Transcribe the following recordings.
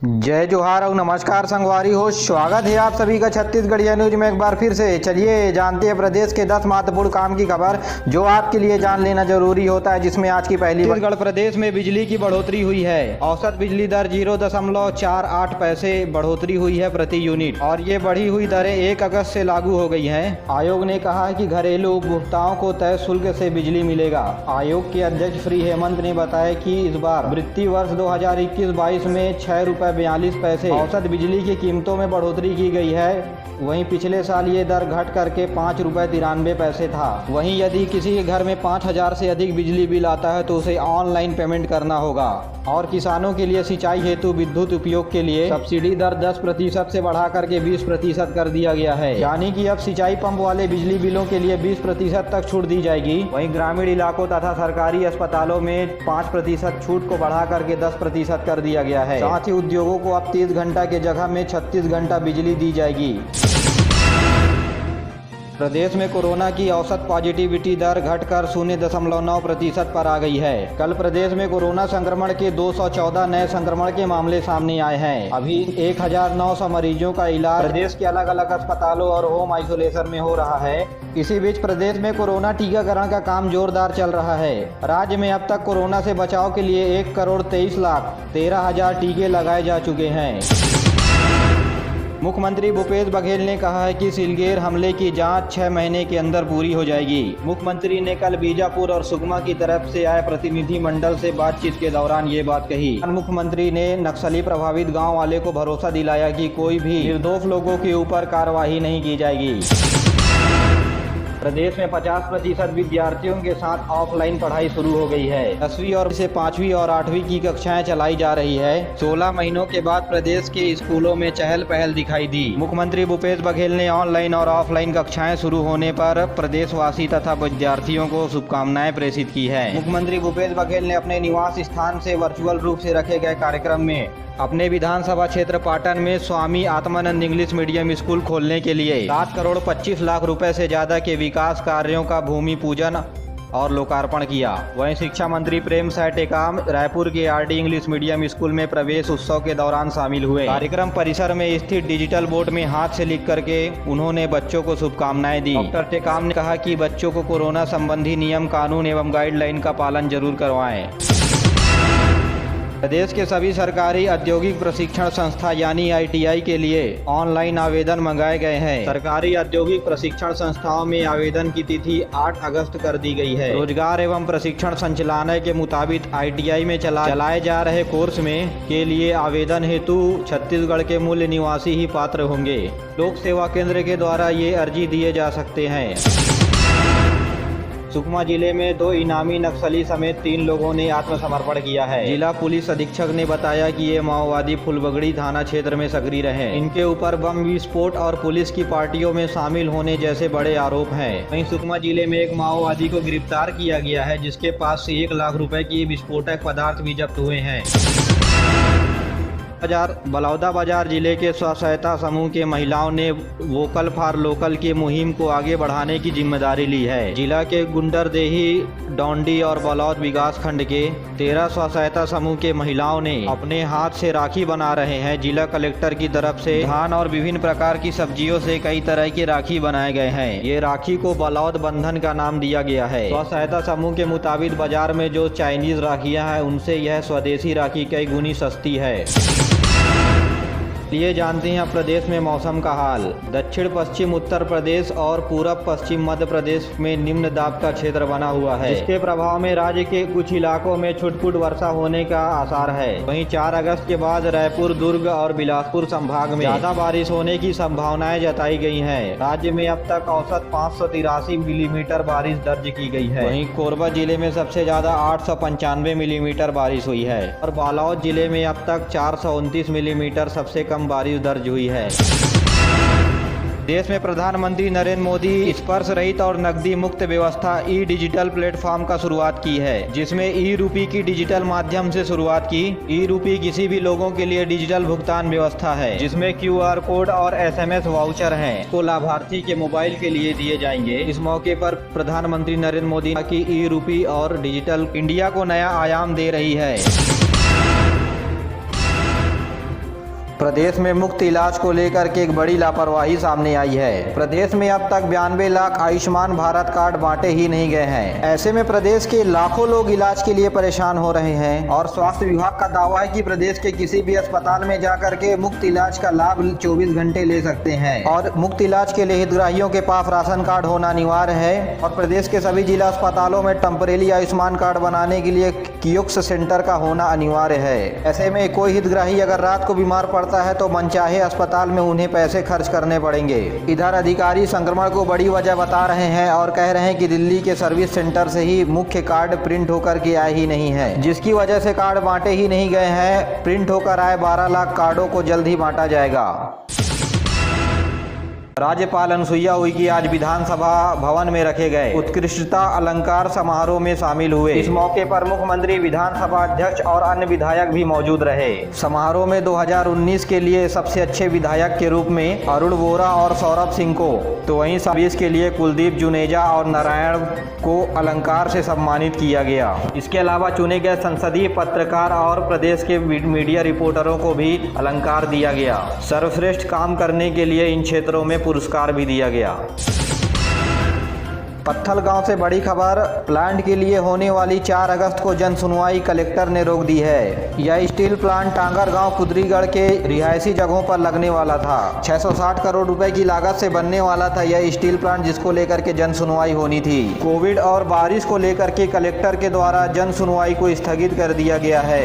जय जोहार और नमस्कार संगवारी हो। स्वागत है आप सभी का छत्तीसगढ़िया न्यूज में एक बार फिर से। चलिए जानते हैं प्रदेश के 10 महत्वपूर्ण काम की खबर जो आपके लिए जान लेना जरूरी होता है, जिसमें आज की पहली। छत्तीसगढ़ प्रदेश में बिजली की बढ़ोतरी हुई है। औसत बिजली दर 0.48 पैसे बढ़ोतरी हुई है प्रति यूनिट और ये बढ़ी हुई दरें 1 अगस्त से लागू हो गई है। आयोग ने कहा है कि घरेलू उपभोक्ताओं को तय शुल्क से बिजली मिलेगा। आयोग के अध्यक्ष श्री हेमंत ने बताया कि इस बार वित्तीय वर्ष 2021-22 में 6 रुपए 42 पैसे औसत बिजली की कीमतों में बढ़ोतरी की गई है। वहीं पिछले साल ये दर घट करके 5 रुपए 93 पैसे था। वहीं यदि किसी के घर में 5000 से अधिक बिजली बिल आता है तो उसे ऑनलाइन पेमेंट करना होगा। और किसानों के लिए सिंचाई हेतु विद्युत उपयोग के लिए सब्सिडी दर 10% से बढ़ा करके 20% कर दिया गया है। यानी कि अब सिंचाई पंप वाले बिजली बिलों के लिए 20% तक छूट दी जाएगी। वहीं ग्रामीण इलाकों तथा सरकारी अस्पतालों में 5% छूट को बढ़ा करके 10% कर दिया गया है। साथ ही उद्योगों को अब 30 घंटा के जगह में 36 घंटा बिजली दी जाएगी। प्रदेश में कोरोना की औसत पॉजिटिविटी दर घटकर 0.9% पर आ गई है। कल प्रदेश में कोरोना संक्रमण के 214 नए संक्रमण के मामले सामने आए हैं। अभी 1900 मरीजों का इलाज प्रदेश के अलग अलग अस्पतालों और होम आइसोलेशन में हो रहा है। इसी बीच प्रदेश में कोरोना टीकाकरण का काम जोरदार चल रहा है। राज्य में अब तक कोरोना से बचाव के लिए 1,23,13,000 टीके लगाए जा चुके हैं। मुख्यमंत्री भूपेश बघेल ने कहा है कि सिलगेर हमले की जांच 6 महीने के अंदर पूरी हो जाएगी। मुख्यमंत्री ने कल बीजापुर और सुकमा की तरफ से आए प्रतिनिधि मंडल से बातचीत के दौरान ये बात कही। मुख्यमंत्री ने नक्सली प्रभावित गांव वाले को भरोसा दिलाया कि कोई भी निर्दोष लोगों के ऊपर कार्रवाई नहीं की जाएगी। प्रदेश में 50% विद्यार्थियों के साथ ऑफलाइन पढ़ाई शुरू हो गई है। 10वीं और से 5वीं और 8वीं की कक्षाएं चलाई जा रही है। 16 महीनों के बाद प्रदेश के स्कूलों में चहल पहल दिखाई दी। मुख्यमंत्री भूपेश बघेल ने ऑनलाइन और ऑफलाइन कक्षाएं शुरू होने पर प्रदेशवासी तथा विद्यार्थियों को शुभकामनाएं प्रेषित की है। मुख्यमंत्री भूपेश बघेल ने अपने निवास स्थान से वर्चुअल रूप से रखे गए कार्यक्रम में अपने विधानसभा क्षेत्र पाटन में Swami Atmanand English medium school खोलने के लिए 7 करोड़ 25 लाख रुपए से ज्यादा के विकास कार्यों का भूमि पूजन और लोकार्पण किया। वहीं शिक्षा मंत्री प्रेमसाय टेकाम रायपुर के आरडी इंग्लिश मीडियम स्कूल में प्रवेश उत्सव के दौरान शामिल हुए। कार्यक्रम परिसर में स्थित डिजिटल बोर्ड में हाथ से लिख करके उन्होंने बच्चों को शुभकामनाएं दी। डॉक्टर टेकाम ने कहा कि बच्चों को कोरोना संबंधी नियम कानून एवं गाइडलाइन का पालन जरूर करवाएं। प्रदेश के सभी सरकारी औद्योगिक प्रशिक्षण संस्था यानी ITI के लिए ऑनलाइन आवेदन मंगाए गए हैं। सरकारी औद्योगिक प्रशिक्षण संस्थाओं में आवेदन की तिथि 8 अगस्त कर दी गई है। रोजगार एवं प्रशिक्षण संचालनालय के मुताबिक ITI में चलाए जा रहे कोर्स में के लिए आवेदन हेतु छत्तीसगढ़ के मूल निवासी ही पात्र होंगे। लोक सेवा केंद्र के द्वारा ये अर्जी दिए जा सकते हैं। सुकमा जिले में 2 इनामी नक्सली समेत 3 लोगों ने आत्मसमर्पण किया है। जिला पुलिस अधीक्षक ने बताया कि ये माओवादी फुलबगड़ी थाना क्षेत्र में सक्रिय रहे। इनके ऊपर बम विस्फोट और पुलिस की पार्टियों में शामिल होने जैसे बड़े आरोप हैं। वहीं सुकमा जिले में एक माओवादी को गिरफ्तार किया गया है, जिसके पास से 1 लाख रुपए की विस्फोटक पदार्थ भी जब्त हुए हैं। बलौदा बाजार जिले के स्व सहायता समूह के महिलाओं ने वोकल फॉर लोकल की मुहिम को आगे बढ़ाने की जिम्मेदारी ली है। जिला के गुंडरदेही, डोंडी और बलौद विकास खंड के 13 स्व सहायता समूह के महिलाओं ने अपने हाथ से राखी बना रहे हैं। जिला कलेक्टर की तरफ से धान और विभिन्न प्रकार की सब्जियों से कई तरह की राखी बनाए गए हैं। ये राखी को बलौद बंधन का नाम दिया गया है। स्व सहायता समूह के मुताबिक बाजार में जो चाइनीज राखियां हैं उनसे यह स्वदेशी राखी कई गुनी सस्ती है। ये जानते हैं प्रदेश में मौसम का हाल। दक्षिण पश्चिम उत्तर प्रदेश और पूरब पश्चिम मध्य प्रदेश में निम्न दाब का क्षेत्र बना हुआ है, जिसके प्रभाव में राज्य के कुछ इलाकों में छुटपुट वर्षा होने का आसार है। वहीं 4 अगस्त के बाद रायपुर, दुर्ग और बिलासपुर संभाग में ज्यादा बारिश होने की संभावनाएं जताई गई हैं। राज्य में अब तक औसत 583 मिलीमीटर बारिश दर्ज की गई है। वहीं कोरबा जिले में सबसे ज्यादा 895 मिलीमीटर बारिश हुई है और बालोद जिले में अब तक 429 मिलीमीटर सबसे कम बारिश दर्ज हुई है। देश में प्रधानमंत्री नरेंद्र मोदी स्पर्श रहित और नकदी मुक्त व्यवस्था ई डिजिटल प्लेटफॉर्म का शुरुआत की है, जिसमें ई रूपी की डिजिटल माध्यम से शुरुआत की। ई रूपी किसी भी लोगों के लिए डिजिटल भुगतान व्यवस्था है, जिसमें QR कोड और SMS वाउचर हैं, को लाभार्थी के मोबाइल के लिए दिए जाएंगे। इस मौके पर प्रधानमंत्री नरेंद्र मोदी की ई रूपी और डिजिटल इंडिया को नया आयाम दे रही है। प्रदेश में मुफ्त इलाज को लेकर के एक बड़ी लापरवाही सामने आई है। प्रदेश में अब तक 92 लाख आयुष्मान भारत कार्ड बांटे ही नहीं गए हैं। ऐसे में प्रदेश के लाखों लोग इलाज के लिए परेशान हो रहे हैं और स्वास्थ्य विभाग का दावा है कि प्रदेश के किसी भी अस्पताल में जाकर के मुफ्त इलाज का लाभ 24 घंटे ले सकते हैं और मुफ्त इलाज के लिए हितग्राहियों के पास राशन कार्ड होना अनिवार्य है और प्रदेश के सभी जिला अस्पतालों में टेम्परेरी आयुष्मान कार्ड बनाने के लिए कियोस्क सेंटर का होना अनिवार्य है। ऐसे में कोई हितग्राही अगर रात को बीमार पड़ता है तो मनचाहे अस्पताल में उन्हें पैसे खर्च करने पड़ेंगे। इधर अधिकारी संक्रमण को बड़ी वजह बता रहे हैं और कह रहे हैं कि दिल्ली के सर्विस सेंटर से ही मुख्य कार्ड प्रिंट होकर के आए ही नहीं है, जिसकी वजह से कार्ड बांटे ही नहीं गए हैं। प्रिंट होकर आए 12 लाख कार्डों को जल्द ही बांटा जाएगा। राज्यपाल अनुसुईया उइके आज विधानसभा भवन में रखे गए उत्कृष्टता अलंकार समारोह में शामिल हुए। इस मौके पर मुख्यमंत्री, विधानसभा अध्यक्ष और अन्य विधायक भी मौजूद रहे। समारोह में 2019 के लिए सबसे अच्छे विधायक के रूप में अरुण वोरा और सौरभ सिंह को, तो वहीं 20 के लिए कुलदीप जुनेजा और नारायण को अलंकार से सम्मानित किया गया। इसके अलावा चुने गए संसदीय पत्रकार और प्रदेश के मीडिया रिपोर्टरों को भी अलंकार दिया गया। सर्वश्रेष्ठ काम करने के लिए इन क्षेत्रों में पुरस्कार भी दिया गया। पत्थल गांव से बड़ी खबर, प्लांट के लिए होने वाली 4 अगस्त को जन सुनवाई कलेक्टर ने रोक दी है। यह स्टील प्लांट टांगर गांव कुदरीगढ़ के रिहायशी जगहों पर लगने वाला था। 660 करोड़ रुपए की लागत से बनने वाला था यह स्टील प्लांट, जिसको लेकर के जन सुनवाई होनी थी। कोविड और बारिश को लेकर के कलेक्टर के द्वारा जन सुनवाई को स्थगित कर दिया गया है।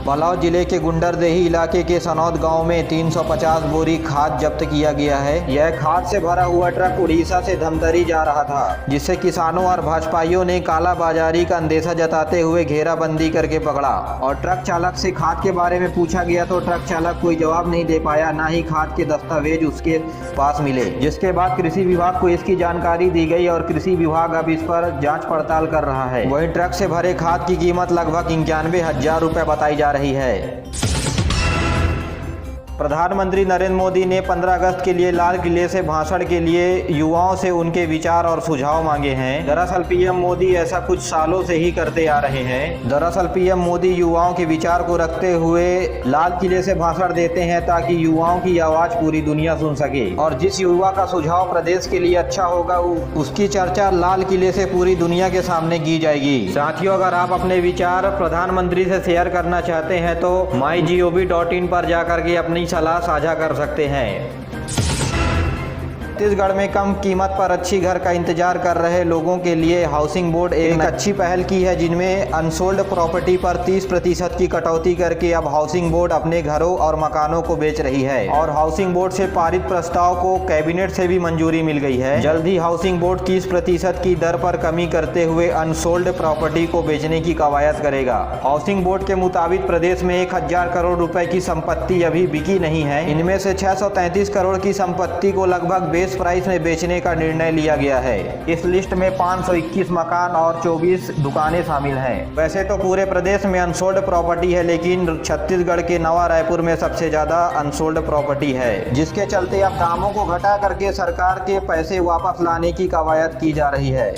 बलौद जिले के गुंडरदेही इलाके के सनौद गांव में 350 बोरी खाद जब्त किया गया है। यह खाद से भरा हुआ ट्रक उड़ीसा से धमतरी जा रहा था, जिससे किसानों और भाजपाइयों ने कालाबाजारी का अंदेशा जताते हुए घेराबंदी करके पकड़ा और ट्रक चालक से खाद के बारे में पूछा गया तो ट्रक चालक कोई जवाब नहीं दे पाया, ना ही खाद के दस्तावेज उसके पास मिले। जिसके बाद कृषि विभाग को इसकी जानकारी दी गई और कृषि विभाग अब इस पर जाँच पड़ताल कर रहा है। वहीं ट्रक से भरे खाद की कीमत लगभग 91,000 रुपये बताई जा रही है। प्रधानमंत्री नरेंद्र मोदी ने 15 अगस्त के लिए लाल किले से भाषण के लिए युवाओं से उनके विचार और सुझाव मांगे हैं। दरअसल पीएम मोदी ऐसा कुछ सालों से ही करते आ रहे हैं। दरअसल पीएम मोदी युवाओं के विचार को रखते हुए लाल किले से भाषण देते हैं ताकि युवाओं की आवाज पूरी दुनिया सुन सके और जिस युवा का सुझाव प्रदेश के लिए अच्छा होगा उसकी चर्चा लाल किले से पूरी दुनिया के सामने की जाएगी। साथियों, अगर आप अपने विचार प्रधानमंत्री से शेयर करना चाहते हैं तो mygov.in पर जाकर के अपनी सलाह साझा कर सकते हैं। छत्तीसगढ़ में कम कीमत पर अच्छी घर का इंतजार कर रहे लोगों के लिए हाउसिंग बोर्ड एक अच्छी पहल की है, जिनमें अनसोल्ड प्रॉपर्टी पर 30% की कटौती करके अब हाउसिंग बोर्ड अपने घरों और मकानों को बेच रही है और हाउसिंग बोर्ड से पारित प्रस्ताव को कैबिनेट से भी मंजूरी मिल गई है। जल्द ही हाउसिंग बोर्ड 30% की दर पर कमी करते हुए अनसोल्ड प्रॉपर्टी को बेचने की कवायद करेगा। हाउसिंग बोर्ड के मुताबिक प्रदेश में 1000 करोड़ रुपए की संपत्ति अभी बिकी नहीं है। इनमें से 633 करोड़ की संपत्ति को लगभग बेस प्राइस में बेचने का निर्णय लिया गया है। इस लिस्ट में 521 मकान और 24 दुकानें शामिल हैं। वैसे तो पूरे प्रदेश में अनसोल्ड प्रॉपर्टी है, लेकिन छत्तीसगढ़ के नवा रायपुर में सबसे ज्यादा अनसोल्ड प्रॉपर्टी है, जिसके चलते अब दामों को घटा करके सरकार के पैसे वापस लाने की कवायद की जा रही है।